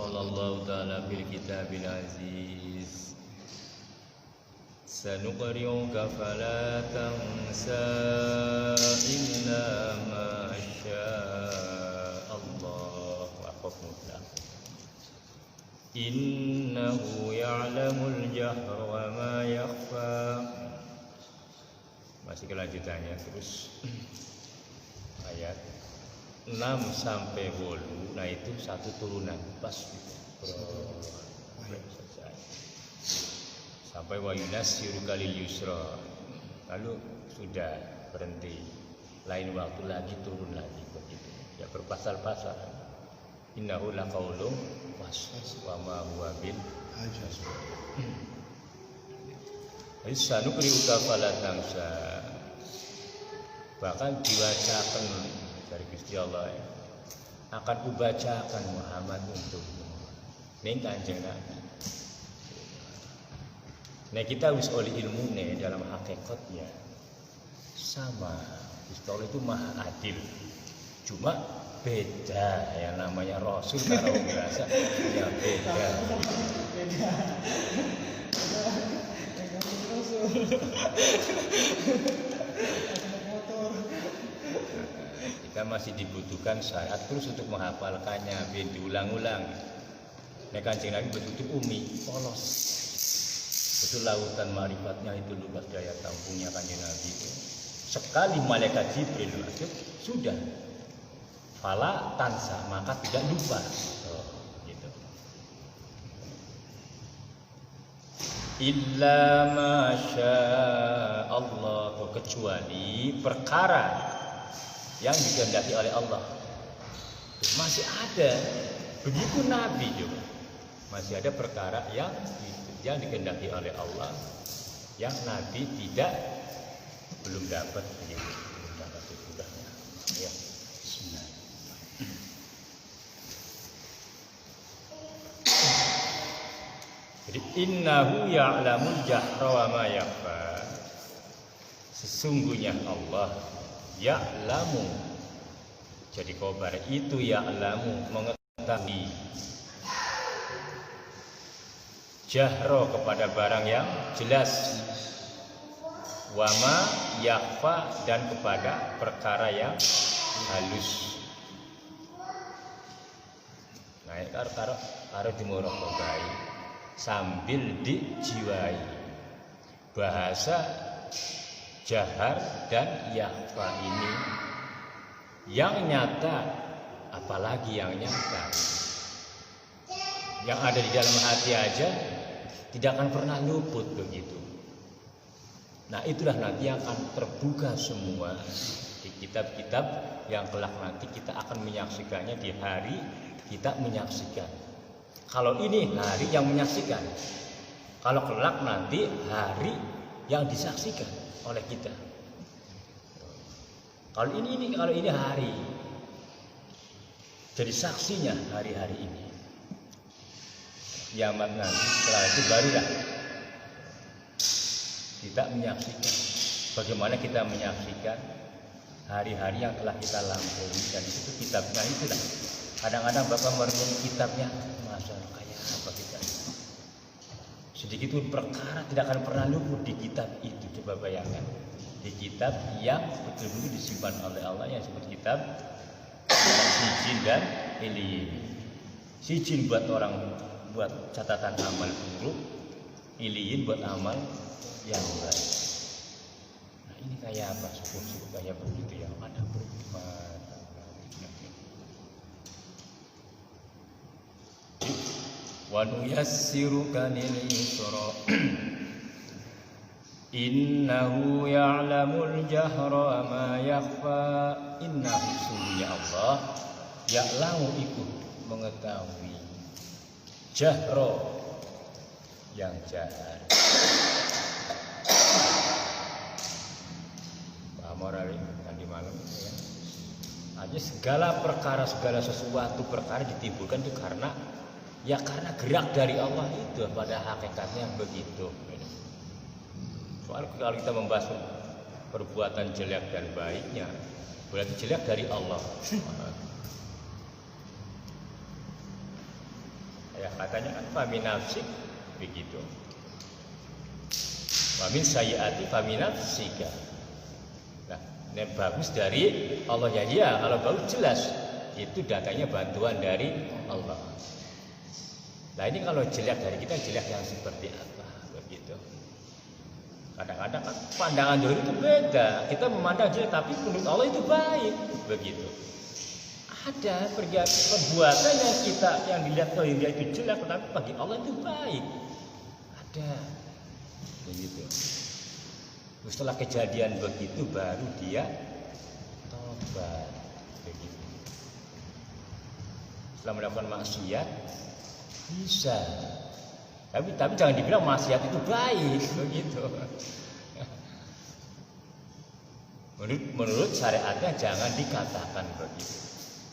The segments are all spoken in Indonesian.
Qala Allah Ta'ala fil kitabil aziz, sanuqri'uka fala tansa illa ma syaa Allah wa hukmuka innahu ya'lamul jahra wa ma yakhfa. Masih kelanjutannya terus ayat 6 sampai 8. Nah itu satu turunan pas sampai wa yunassiruka lil yusra, lalu sudah berhenti, lain waktu lagi turun lagi begitu ya, berpasal-pasal. Innahu laqaulun fasl wa ma huwa bil hajaz. Sanuqri'uka fala tansa, bahkan dibacakan dari Gusti Allah ya, akan kubacakan Muhammad untukmu ning Kanjeng Nabi. Nah kita wis oleh ilmu nih dalam hakikatnya sama. Gusti Allah itu maha adil, cuma beda yang namanya Rasul kalau merasa ya beda. Kita masih dibutuhkan syarat terus untuk menghafalkannya, biar diulang-ulang. Nah Kanjeng Nabi betul-betul umi, polos. Betul lautan marifatnya itu luas daya tampungnya Kanjeng Nabi itu. Sekali malaikat Jibril masuk, sudah. Fala tansa, maka tidak lupa. Oh, gitu. Illa masya Allah, kecuali perkara yang dikehendaki oleh Allah. Masih ada begitu Nabi juga, masih ada perkara yang dikehendaki oleh Allah yang Nabi belum dapat begitu, belum dapat tugasnya. Ya, Bismillah. Jadi innahu ya'lamul jahra wa ma yakhfa, sesungguhnya Allah ya'lamu, jadi khobar itu ya'lamu, mengetahui, jahro kepada barang yang jelas, wama yakhfa dan kepada perkara yang halus. Nah karo dimuraqabai sambil dijiwai bahasa jahar dan yakhfa ini yang nyata, apalagi yang nyata, yang ada di dalam hati aja tidak akan pernah luput begitu. Nah itulah nanti yang akan terbuka semua di kitab-kitab yang kelak nanti kita akan menyaksikannya di hari kita menyaksikan. Kalau ini hari yang menyaksikan, kalau kelak nanti hari yang disaksikan oleh kita. Kalau ini hari, jadi saksinya hari-hari ini. Kiamat nanti setelah itu barulah kita menyaksikan. Bagaimana kita menyaksikan hari-hari yang telah kita lampaui, dan itu kitabnya itulah. Kadang-kadang Bapak merenung kitabnya, masa kayak apa kita? Sedikit pun perkara tidak akan pernah luput di kitab itu. Coba bayangkan, di kitab yang betul-betul disimpan oleh Allah, yang disebut kitab Sijin dan Iliyin. Sijin buat catatan amal buruk, Iliyin buat amal yang baik. Nah ini kayak apa? Suku kayak begitu yang ada berhikmat. Wa nuyassiruka lil yusra innahu ya'lamul jahra wa ma yakhfa. Innahu sungguhnya Allah ya'lamu itu mengetahui jahra yang jahar. Pak Morali tadi malam ya. Aja segala perkara, segala sesuatu perkara ditimbulkan itu karena gerak dari Allah itu, pada hakikatnya begitu. Soal kalau kita membahas perbuatan jelek dan baiknya, berarti jelek dari Allah. Ya katanya kan famin nafsik begitu. Wamin sayyiati famin nafsika. Nah, ini bagus dari Allah ya. Kalau bagus jelas itu datanya bantuan dari Allah. Nah ini kalau jelek dari kita, jelek yang seperti apa begitu. Kadang-kadang kan pandangan dulu itu beda. Kita memandang jelek tapi menurut Allah itu baik begitu. Ada perbuatan yang kita yang dilihat oleh dia itu jelek, tapi bagi Allah itu baik. Ada begitu. Setelah kejadian begitu baru dia tobat begitu. Setelah melakukan maksiat bisa, tapi jangan dibilang maksiat itu baik begitu. Menurut syariatnya jangan dikatakan begitu.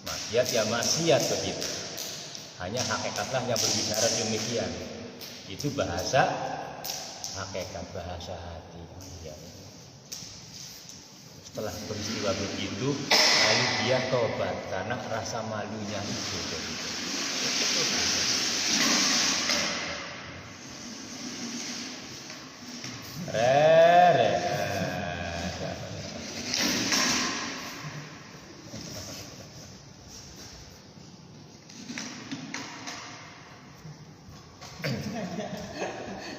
Maksiat ya maksiat begitu. Hanya hakikatlah yang berbicara demikian. Itu bahasa hakikat, bahasa hati. Setelah peristiwa begitu, lalu dia tobat karena rasa malunya itu.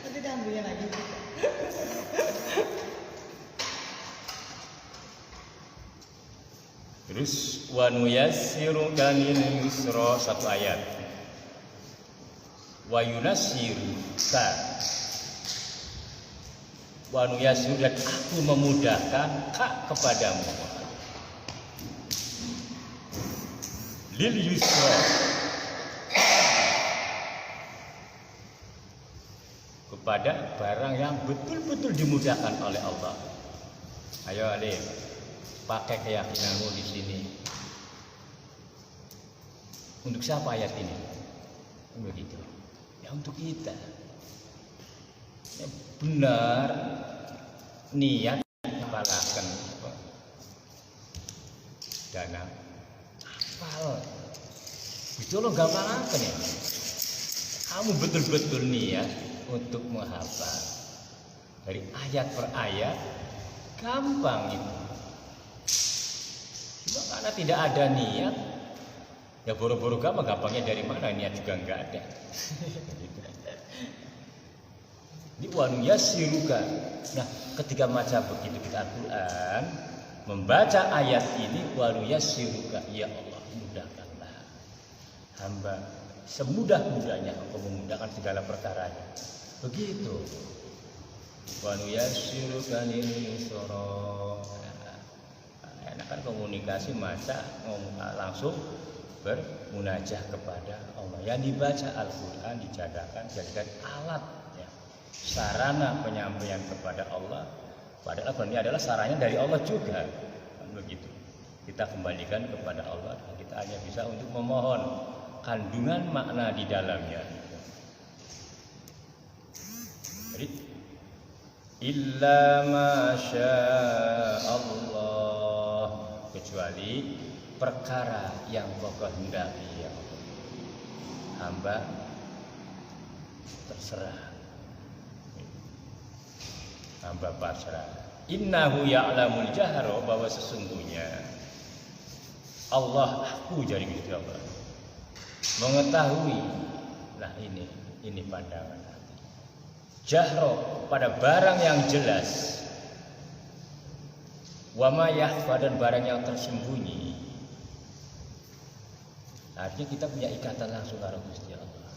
Nanti diambilnya lagi. Terus wa nuyassiruka lil yusra, satu ayat. Wa yunassiruka. Wa nuyassiru, dan aku memudahkan kepadamu. Lil yusra, kepada barang yang betul-betul dimudahkan oleh Allah. Ayo Alif, pakai keyakinanmu di sini. Untuk siapa ayat ini? Begitu. Ya untuk kita. Ya, benar niat apalkan dana apal. Itu lo gampang apa nih? Kamu betul-betul niat untuk menghafal dari ayat per ayat, gampang itu. Cuma karena tidak ada niat, ya boro-boro gampangnya dari mana, niat juga enggak ada. Ini wanu yasiruka. Nah, ketika baca begitu kita Al-Quran, membaca ayat ini wanu yasiruka, ya Allah mudahkanlah hamba semudah-mudahnya Engkau memudahkan segala perkaranya. Begitu. Wanu yasiruka lil yusra. Enak kan komunikasi masa langsung bermunajah kepada Allah. Yang dibaca Al-Quran dijadikan alat, ya, sarana penyampaian kepada Allah. Padahal Al-Quran ini adalah sarana dari Allah juga. Begitu. Kita kembalikan kepada Allah dan kita hanya bisa untuk memohon kandungan makna di dalamnya. Jadi illa masya Allah, kecuali perkara yang Kau kehendaki ya Allah. Hamba terserah, hamba pasrah. Innahu ya'lamul jahra, bahwa sesungguhnya Allah, aku jadi gitu ya Allah, mengetahui. Nah ini pandangan hati. Jahro, pada barang yang jelas. Wa ma yakhfa, dan barang yang tersembunyi. Artinya kita punya ikatan langsung karo Gusti Allah.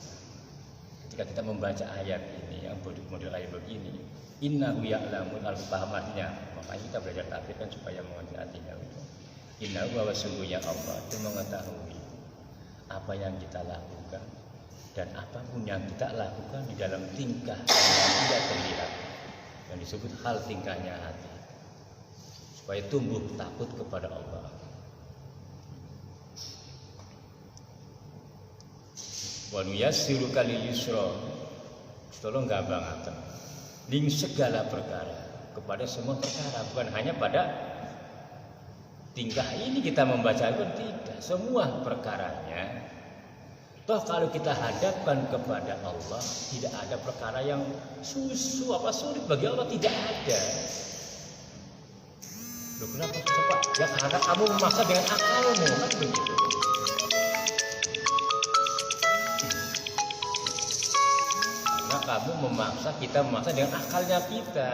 Ketika kita membaca ayat ini yang model ayat begini, innahu ya'lamul, harus paham artinya. Makanya kita belajar tafsir kan supaya mengerti artinya itu. Innahu, bahwa sungguhnya Allah itu mengetahui apa yang kita lakukan dan apapun yang kita lakukan di dalam tingkah yang tidak terlihat, yang disebut hal tingkahnya hati, supaya tumbuh takut kepada Allah. Wa nuyassiruka lil yusra, tolong gampangaken ning segala perkara, kepada semua perkara, bukan hanya pada tingkah ini kita membaca Al-Quran, tidak, semua perkaranya Toh kalau kita hadapkan kepada Allah, tidak ada perkara yang sulit bagi Allah, tidak ada. Loh, kenapa susah Pak? Ya karena kamu memaksa dengan akalmu, kan begitu. Karena kamu memaksa, kita memaksa dengan akalnya kita,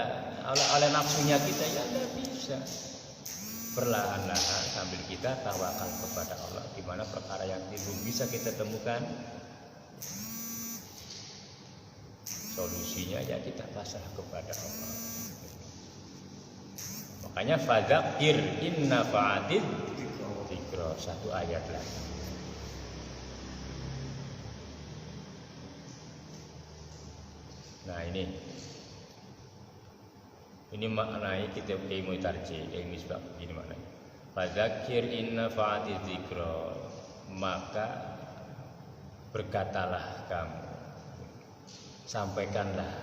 oleh nafsunya kita, ya tidak bisa. Perlahan-lahan sambil kita tawakal kepada Allah, di mana perkara yang belum bisa kita temukan solusinya, ya kita pasrah kepada Allah. Makanya fadzakir inna fa'atid dzikra, satu ayat lagi. Nah ini maknai kitab ilmu tarjih, ilmu sebab ini maknanya. Fadzakir inna fa'ati dzikra, maka berkatalah kamu, sampaikanlah.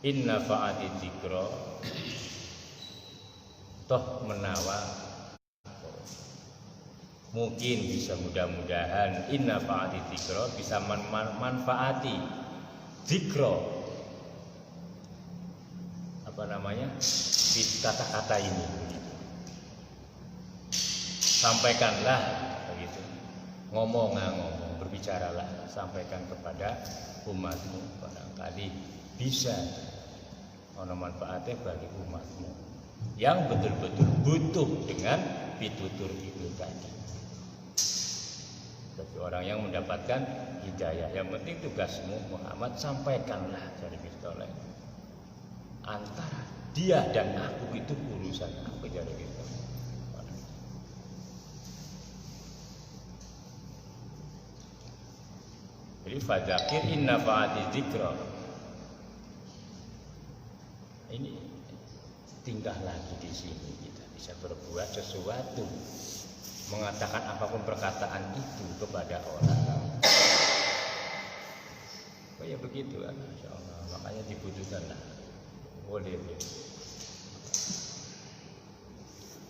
Inna fa'ati dzikra, toh menawa mungkin bisa, mudah-mudahan inna fa'ati dzikra bisa manfaati dzikra, kata-kata ini. Sampaikanlah begitu. Ngomong, berbicaralah, sampaikan kepada umatmu, barangkali bisa manfaatnya bagi umatmu yang betul-betul butuh dengan pitutur itu tadi. Bagi orang yang mendapatkan hidayah, yang penting tugasmu Muhammad sampaikanlah dari Bismillah. Antara dia dan aku itu urusan apa, jadi gitu. Jadi fadzakir inna fa'ati dzikra. Ini tingkah lagi di sini kita bisa berbuat sesuatu, mengatakan apapun perkataan itu kepada orang. Oh ya begitu kan, Masya Allah. Makanya dibutuhkanlah. Boleh.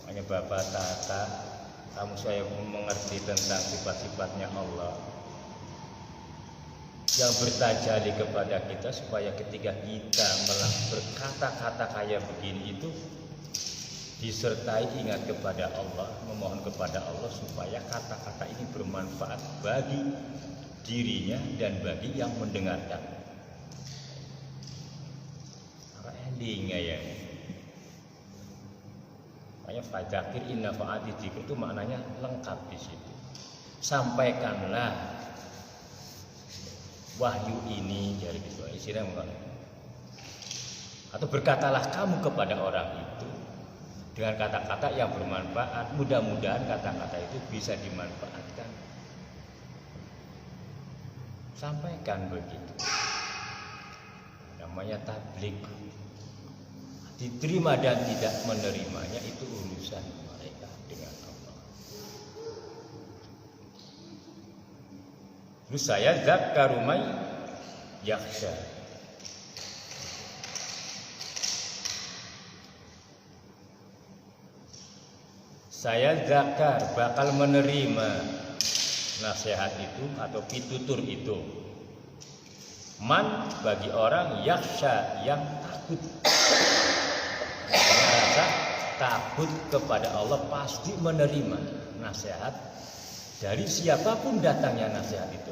Makanya Bapak Tata, kamu saya mengerti tentang sifat-sifatnya Allah yang bertajalli kepada kita, supaya ketika kita berkata-kata kayak begini itu disertai ingat kepada Allah, memohon kepada Allah supaya kata-kata ini bermanfaat bagi dirinya dan bagi yang mendengarkan. Ya. Makanya fadzakir inna fa'ati dzikr itu maknanya lengkap di situ. Sampaikanlah wahyu ini, jadi istilah atau berkatalah kamu kepada orang itu dengan kata-kata yang bermanfaat. Mudah-mudahan kata-kata itu bisa dimanfaatkan. Sampaikan begitu. Namanya tabligh. Diterima dan tidak menerimanya itu urusan mereka dengan Allah. Terus saya zakkaru may yakhsha. Saya zakar bakal menerima nasihat itu atau pitutur itu. Man, bagi orang yakhsha, yang takut. Merasa takut kepada Allah, pasti menerima nasihat dari siapapun datangnya nasihat itu.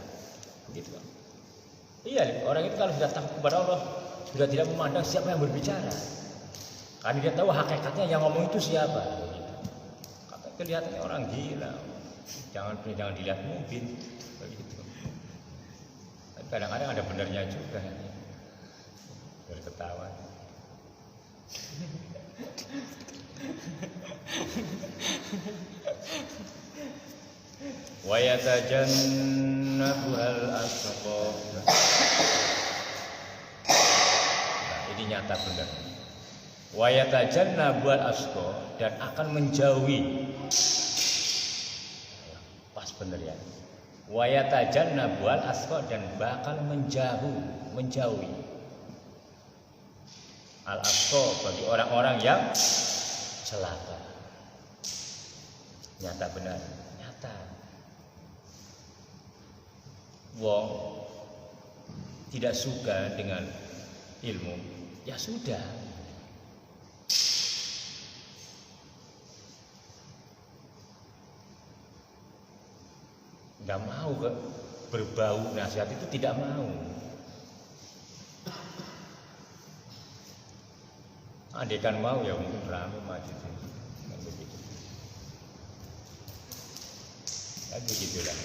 Begitu. Iya, orang itu kalau sudah takut kepada Allah, sudah tidak memandang siapa yang berbicara. Karena dia tahu hakikatnya yang ngomong itu siapa. Begitu. Kelihatannya orang gila. Jangan dilihat mungkin. Begitu. Tapi kadang-kadang ada benarnya juga. Berketawa. Wa yatajannabuhal asqa. Nah, ini nyata benar. Wa yatajannabuhal asqa, dan akan menjauhi. Pas benar ya. Wa yatajannabuhal asqa, dan bakal menjauhi. Al-asqa, bagi orang-orang yang celaka. Nyata benar, nyata. wong tidak suka dengan ilmu, ya sudah. Nggak mau berbau nasihat itu, tidak mau. Andaikan mau ya mungkin ramai majlis ini. Begitu. Ya begitulah.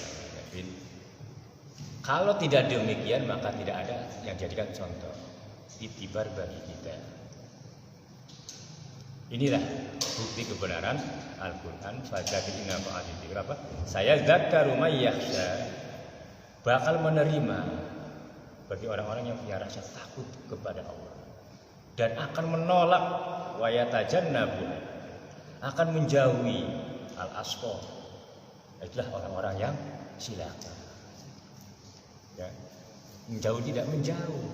Kalau tidak demikian maka tidak ada yang jadikan contoh itibar bagi kita. Inilah bukti kebenaran Al-Quran. Fadzakirina fa'adzikir apa? Saya dzakkaru may yakhsha, bakal menerima bagi orang-orang yang punya rasa takut kepada Allah, dan akan menolak wa yatajannabu, akan menjauhi al-asqa. Itulah orang-orang yang silakan. Ya. Menjauh tidak menjauh.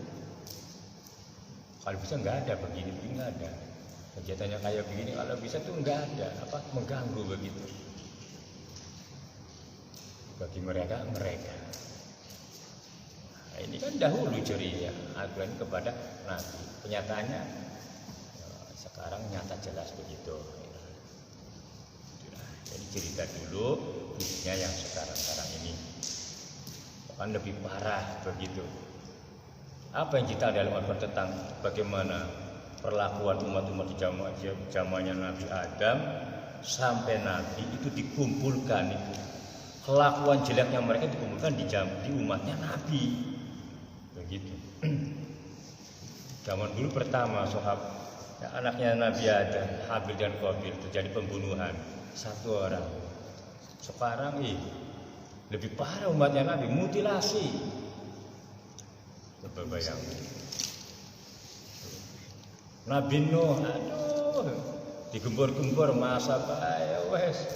Kalau bisa nggak ada begini nggak ada. Kegiatannya kayak begini kalau bisa tuh nggak ada mengganggu begitu bagi mereka. Nah, ini kan dahulu ceria Al-Quran kepada Nabi, kenyataannya sekarang nyata jelas begitu. Jadi cerita dulu, buktinya yang sekarang ini kan lebih parah begitu. Apa yang kita dalam Al-Quran tentang bagaimana perlakuan umat-umat di zamannya Nabi Adam sampai Nabi itu dikumpulkan, itu kelakuan jeleknya mereka dikumpulkan di umatnya Nabi begitu. Zaman dulu pertama ya, anaknya Nabi Adam, Habil dan Qabil, terjadi pembunuhan satu orang. Sekarang lebih parah umatnya Nabi, mutilasi. Coba bayangin. Nabi Nuh, digembor-gembor masa bae wes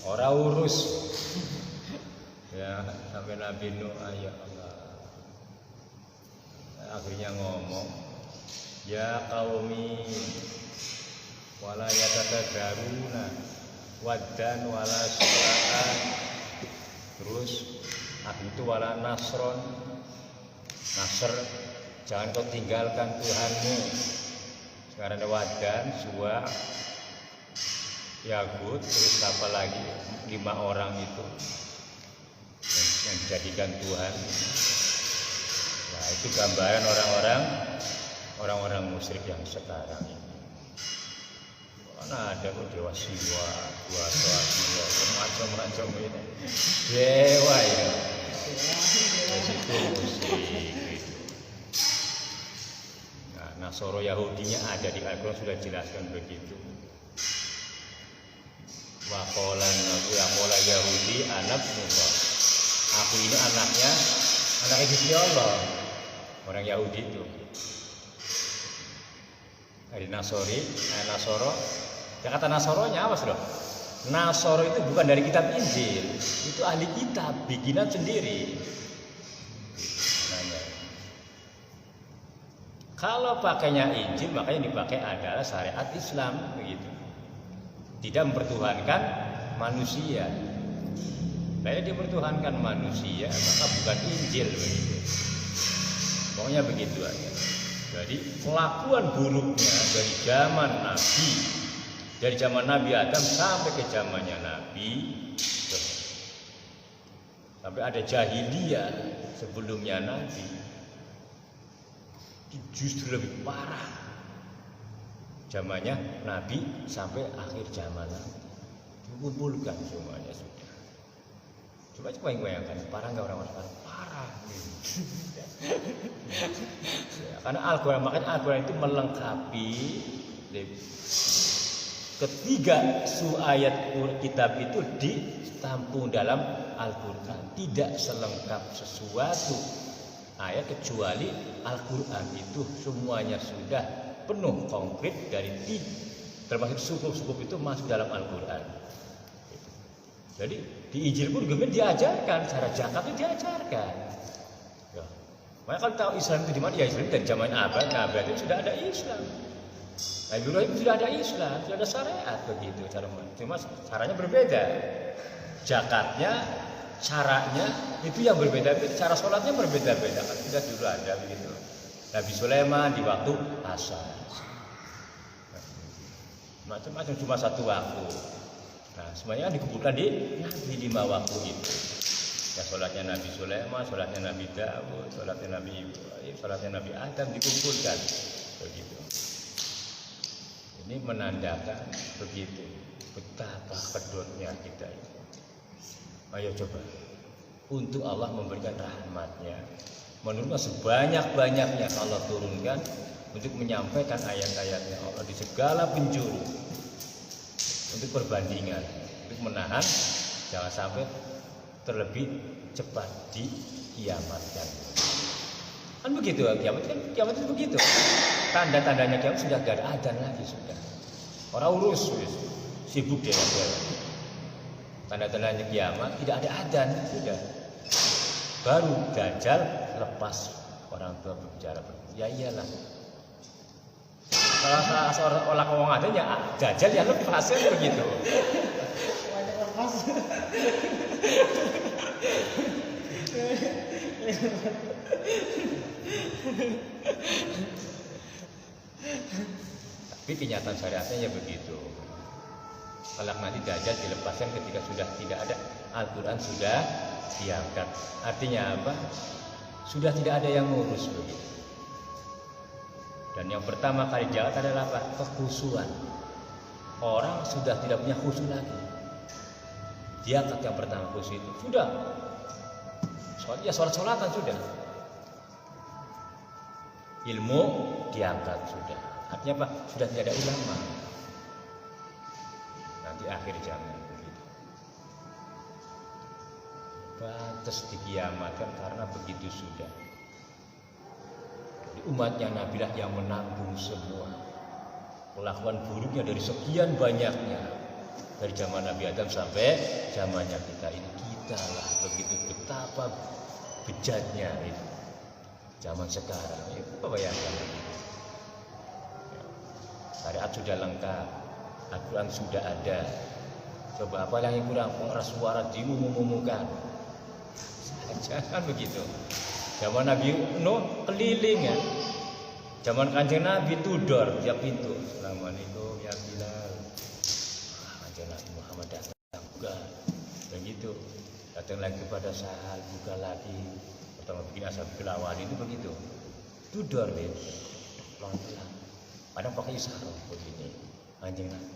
ora urus. Ya, sampai Nabi Nuh, ya Allah. Akhirnya ngomong, ya qaumi wala yatatadaruna waddan wala su'an. Terus akhir itu wala nasron, nasr, jangan kau tinggalkan Tuhanmu. Sekarang ada Wadan, Suwa, Yagud, terus apa lagi 5 orang itu yang dijadikan Tuhan. Nah, itu gambaran orang-orang musyrik yang sekarang ini. Mana ada kok dewa Siwa, Siwa, macam-macam ini. Dewa ya. Itu musyrik. Nasoro Yahudinya ada di Al-Quran, sudah jelaskan begitu. Waqala Yahudi anak Allah. Aku ini anaknya Gusti Allah. Orang Yahudi itu. Dari Nasoro. Ya kata Nasoronya apa sudah? Nasoro itu bukan dari kitab Injil, itu ahli kitab, bikinan sendiri. Kalau pakainya Injil, makanya dipakai adalah syariat Islam begitu. Tidak mempertuhankan manusia. Bila dipertuhankan manusia, maka bukan Injil begitu. Pokoknya begitu aja. Jadi kelakuan buruknya dari zaman Nabi Adam sampai ke zamannya Nabi, sampai ada jahiliyah sebelumnya Nabi. Justru lebih parah zamannya Nabi sampai akhir zaman Nabi. Dikumpulkan semuanya sudah. Coba bayangkan, parah nggak orang-orang sekarang? Parah. Ya, karena Al-Quran, makanya Al-Quran itu melengkapi ketiga ayat kitab itu ditampung dalam Al-Quran. Tidak selengkap sesuatu ayat kecuali Al-Quran itu semuanya sudah penuh konkret dari termasuk suku-suku itu masuk dalam Al-Quran. Jadi di Injil pun kemudian diajarkan cara zakat itu diajarkan. Ya. Makanya kalau tahu Islam itu di mana, ya Islam dari zaman Nabi itu sudah ada Islam. Nabi Ibrahim sudah ada Islam, sudah ada syariat begitu. Cuma caranya berbeda. Zakatnya caranya itu yang berbeda-beda, cara sholatnya berbeda-beda kan sudah dulu ada begitu. Nabi Sulaiman di waktu asar, macam-macam cuma satu waktu. Nah semuanya dikumpulkan di 5 waktu itu. Ya sholatnya Nabi Sulaiman, sholatnya Nabi Daud, sholatnya Nabi Ibrahim, sholatnya Nabi Adam dikumpulkan begitu. Ini menandakan begitu betapa kedotnya kita ini. Ayo coba untuk Allah memberikan rahmatnya, menurunkan sebanyak-banyaknya Allah turunkan untuk menyampaikan ayat-ayatnya Allah di segala penjuru untuk perbandingan, untuk menahan jangan sampai terlebih cepat dikiamatkan. Kan begitu kiamat itu begitu. Tanda-tandanya kiamat sudah gak ada adzan lagi sudah. Orang urus sibuk dia. Tanda-tandanya kiamat tidak ada adzan sudah. Baru Dajjal lepas orang tua berbicara. Ya iyalah. Kalau seorang orang ada ya Dajjal yang lepas kan begitu. Lepas. Tapi kenyataan syariatnya ya begitu. Kalau nanti Dajjal dilepaskan ketika sudah tidak ada Al-Quran sudah diangkat. Artinya apa? Sudah tidak ada yang ngurus begitu. Dan yang pertama kali diangkat adalah apa? Kekhusyuan. Orang sudah tidak punya khusyuk lagi. Diangkat yang pertama khusyuk itu sudah. Sholat-sholatan sudah. Ilmu diangkat sudah. Artinya apa? Sudah tidak ada ulama. Nanti akhir zaman begitu. Pantas dikiamatkan karena begitu sudah. Jadi umatnya Nabi lah yang menanggung semua kelakuan buruknya dari sekian banyaknya dari zaman Nabi Adam sampai zamannya kita ini. Kita lah begitu betapa bejatnya itu zaman sekarang itu bayangkan begitu. Syariat sudah lengkap, Al-Quran sudah ada. Coba apa yang kurang? Pengeras suara diumumkan. Jangan begitu. Zaman Nabi Nuh keliling ya. Zaman Kanjeng Nabi tudor tiap pintu. Assalamualaikum ya Bilal. Kanjeng Nabi Muhammad datang buka. Begitu. Datang lagi kepada Sahal buka lagi. Pertama bikin asal kelawar itu begitu. Tudor ya. Pelan-pelan. Kadang pakai isyarat begini. Kanjeng Nabi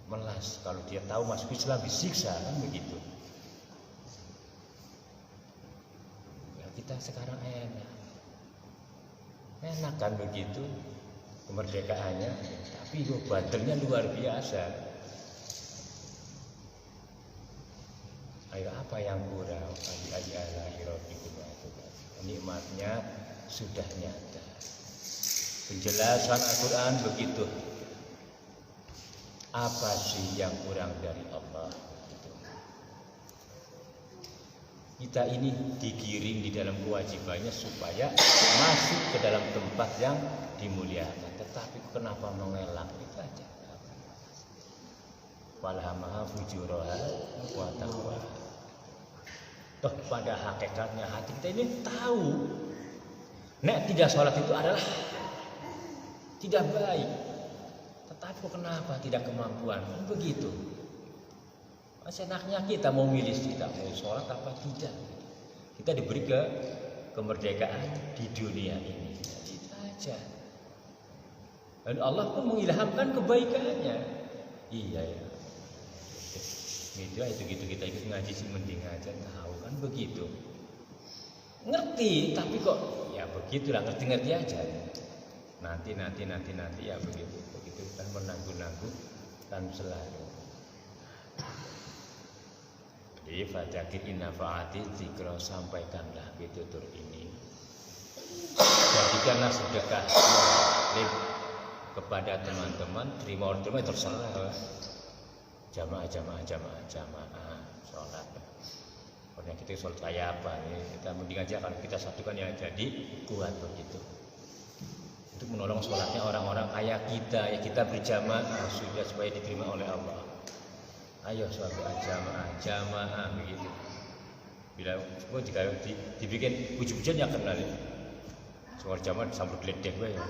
melas kalau dia tahu masuk Islam disiksa kan begitu. Ya, kita sekarang enak kan begitu kemerdekaannya, tapi bandelnya luar biasa. Ayo apa yang kurang? Nikmatnya sudah nyata. Penjelasan Al-Quran begitu. Apa sih yang kurang dari Allah? Kita ini digiring di dalam kewajibannya supaya masuk ke dalam tempat yang dimuliakan. Tetapi kenapa mengelak? Itu aja. Walhamaha fujuraha wa taqwa. Toh pada hakikatnya hati kita ini tahu nek tidak sholat itu adalah tidak baik. Tetapi kenapa tidak kemampuan? Begitu. Senaknya kita mau milih kita mau sholat apa tidak. Kita diberi kemerdekaan di dunia ini. Itu aja. Dan Allah pun mengilhamkan kebaikannya. Iya ya. Itu kita ikut ngaji sih mending aja tahu kan begitu. Ngerti tapi kok ya begitulah ngerti aja. Nanti ya begitu kan menanggung kan selalu. Jadi fadzakir in nafa'ati dzikra, sampaikanlah pitutur ini. Jadikanlah sedekah kepada teman-teman, terima terserah. Jamaah sholat. Karena kita sholat kayak apa nih? Kita mending aja kalau kita satukan ya jadi kuat begitu. Untuk menolong sholatnya orang-orang kaya kita, ya kita berjamaah sudah supaya diterima oleh Allah. Ayo suatu jamaah begitu. Bila semua jika dibikin puji-pujian yang kenal ya. Soal jamaah sambut ledek ya.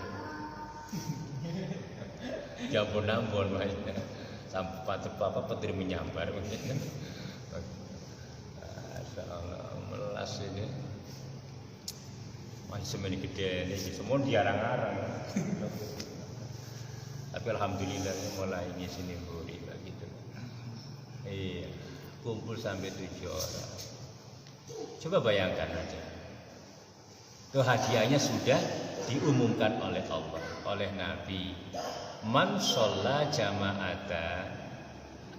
Jambon-ambon banyak. Sampai apa petir menyambar begitu. Melas ini. Masih semeni gede ini semua diarang-arang. Tapi alhamdulillah mulai ini sini buri begitu. Iya, kumpul sampai 7 orang. Coba bayangkan aja. Itu hadiahnya sudah diumumkan oleh Allah, oleh Nabi. Man sholla jama'ata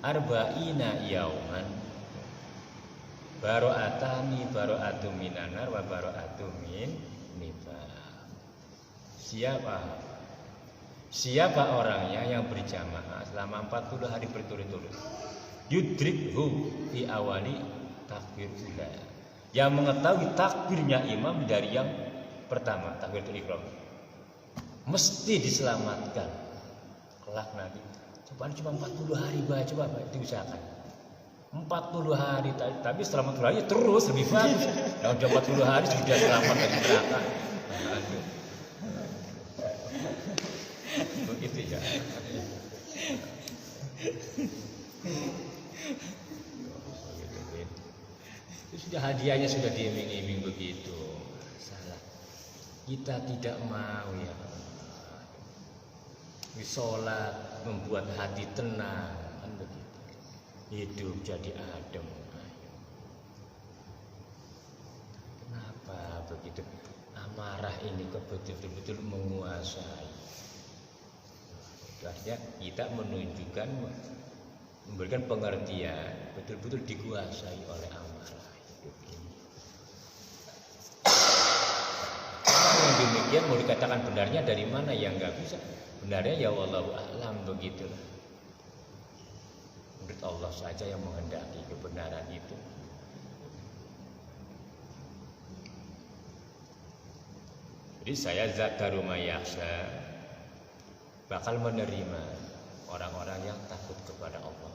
arba'ina yauman baro'atani baro'atu minanar wa baro'atu min nifaq. Siapa orangnya yang berjamaah selama 40 hari berturut-turut, yudrikhu fi awali takbir ula, yang mengetahui takbirnya imam dari yang pertama takbiratul ihram, mesti diselamatkan kelak nanti. Coba cuma 40 hari coba diusahakan 40 hari, tapi setelah 40 hari terus lebih bagus. Kalau sudah 40 hari sudah selamat dari neraka. Begitu ya. Itu sudah hadiahnya sudah diiming-iming begitu. Salah. Kita tidak mau ya. Sholat membuat hati tenang kan begitu. Hidup jadi adem. Kenapa begitu? Amarah ini betul-betul menguasai. Artinya kita menunjukkan, memberikan pengertian betul-betul dikuasai oleh amarah hidup ini. Yang demikian mau dikatakan benarnya dari mana yang nggak bisa. Benarnya ya wallahu a'lam begitulah. Menurut Allah saja yang menghendaki kebenaran itu. Jadi saya zakaru mayaksha, bakal menerima orang-orang yang takut kepada Allah.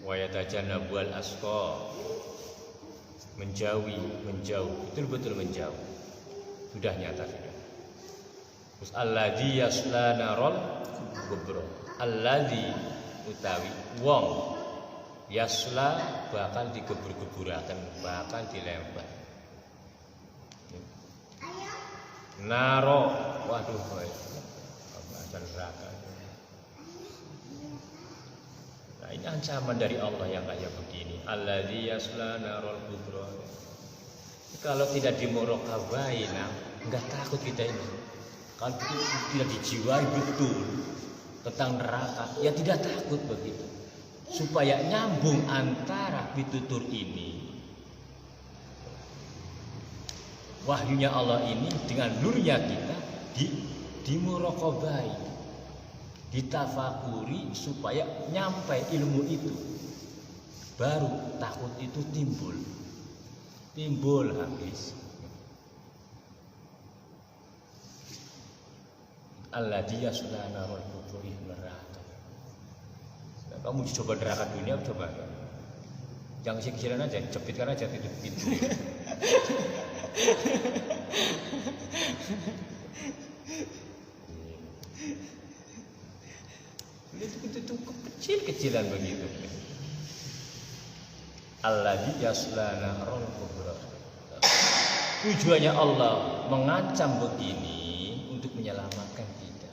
Wa yatajannabul asqa, menjauh, betul-betul menjauh. Sudah nyata sudah. Terus alladzi yasla narol kubra. Alladzi utawi wong yasla bakal digebur-geburaken, bakal dilempar. Naro, waduh, bahasa neraka. Nah, ini ancaman dari Allah yang kayak begini. Alladzi yasla narol kubra. Kalau tidak dimuraqabai, enggak takut kita ini. Kalau tidak dijiwai betul tentang neraka, ya tidak takut begitu. Supaya nyambung antara pitutur ini, wahyunya Allah ini dengan nurnya kita dimuraqabai, ditafakuri supaya nyampai ilmu itu, baru takut itu timbul habis. Alladzi yasla narul kubur, neraka. Kamu coba neraka dunia, coba. Jangan kecil-kecilan aja, cepitkan aja pintu. Itu kecil-kecilan begitu. Alladzi yasla narul kubur. Tujuannya Allah mengancam begini untuk menyelamatkan kita.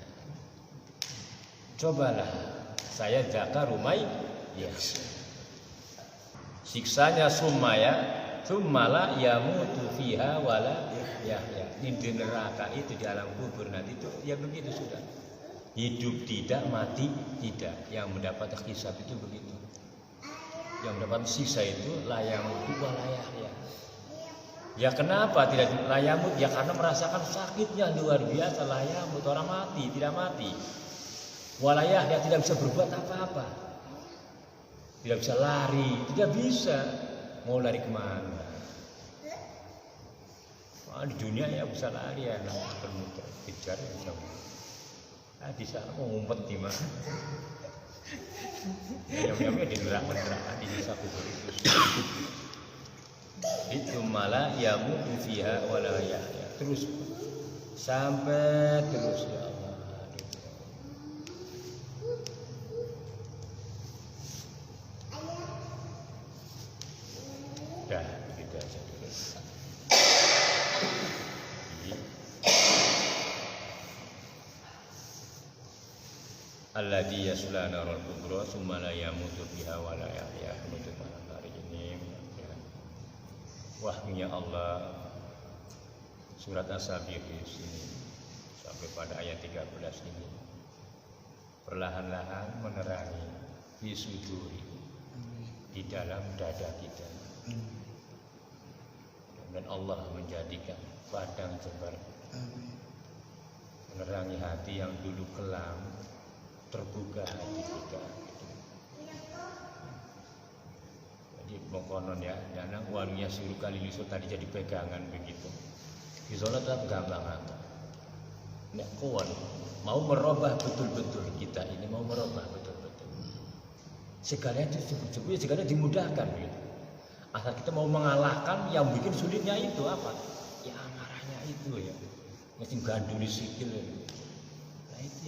Cobalah saya jaga rumai, yes. Siksanya summala yamutu fiha wala yahya. Di neraka itu, di alam kubur nanti itu ya begitu sudah. Hidup tidak, mati tidak. Yang mendapat hisab itu begitu. Yang mendapat siksa itu la yamutu wala yahya. Ya kenapa tidak layamut? Ya karena merasakan sakitnya luar biasa. Layamut, orang mati, tidak mati. Walayah, dia tidak bisa berbuat apa-apa. Tidak bisa lari, tidak bisa. Mau lari kemana? Di dunia ya bisa lari ya, bermuter, kejar ya bisa. Di sana mau ngumpet di mana? Ayam-ayamnya di neraka di hisab kubur itu. Itu malah yamutu fiha wala yahya. Terus sampai terus ya Allah. Dah begitu aja dulu. Alladzi yasla narul kubra tsumma la yamutu biha wa la yahya. Menutup malam hari ini ya. Wahyunya Allah surat As-Sabiq sini sampai pada ayat 13 ini perlahan-lahan menerangi fi suduri di dalam dada kita. Dan Allah menjadikan padang jembar menerangi hati yang dulu kelam, terbuka hati kita. Jadi mengkonon ya, karena walunya suruh kali lusut tadi jadi pegangan begitu. Di sholat tetap gampang apa? Nek kawan mau merubah betul-betul kita ini mau merubah betul-betul. Segalanya itu sebetulnya segalanya dimudahkan gitu. Asal kita mau mengalahkan yang bikin sulitnya itu apa? Ya amarahnya itu ya. Mesti ganduli sikil. Nah itu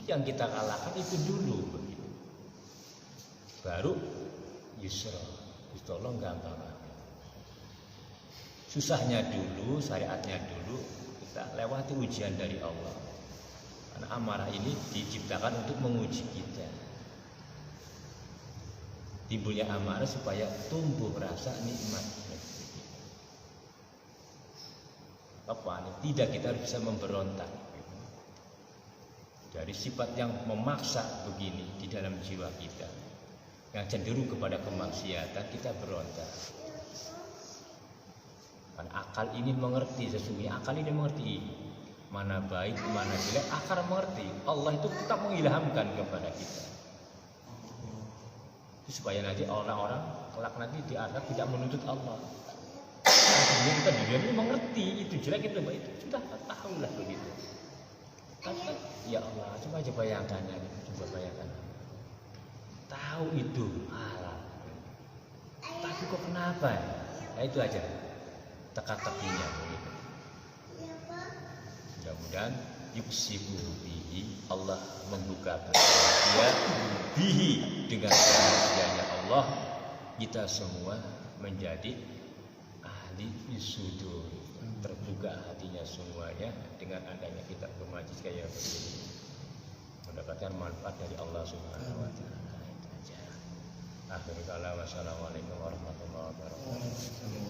yang kita kalahkan itu dulu begitu. Baru yusra. Tolong gampang. Susahnya dulu, syariatnya dulu kita lewati ujian dari Allah. Karena amarah ini diciptakan untuk menguji kita. Timbulnya amarah supaya tumbuh rasa nikmat. Apa? Tidak kita bisa memberontak. Dari sifat yang memaksa begini di dalam jiwa kita, yang cenderung kepada kemaksiatan, kita berontak. Karena akal ini mengerti sesungguhnya, akal ini mengerti mana baik, mana jelek, akal mengerti. Allah itu tetap mengilhamkan kepada kita. Supaya nanti orang-orang kelak nanti di akhirat tidak menuntut Allah. Karena kita di dunia ini mengerti itu jelek itu baik itu sudah tahu lah begitu. Tapi ya Allah, coba bayangkan ya, coba bayangkan. Tahu itu halal. Tapi kok kenapa? Nah itu aja teka-tekinya begitu. Mudah-mudahan yuksibu bihi, Allah membuka dia bihi dengan rahasianya Allah, kita semua menjadi ahli sudur, terbuka hatinya semuanya dengan adanya kitab bermajlis kayak begini, mendapatkan manfaat dari Allah Subhanahu wa taala. Itu aja. Akhirul kalam, wassalamualaikum warahmatullahi wabarakatuh.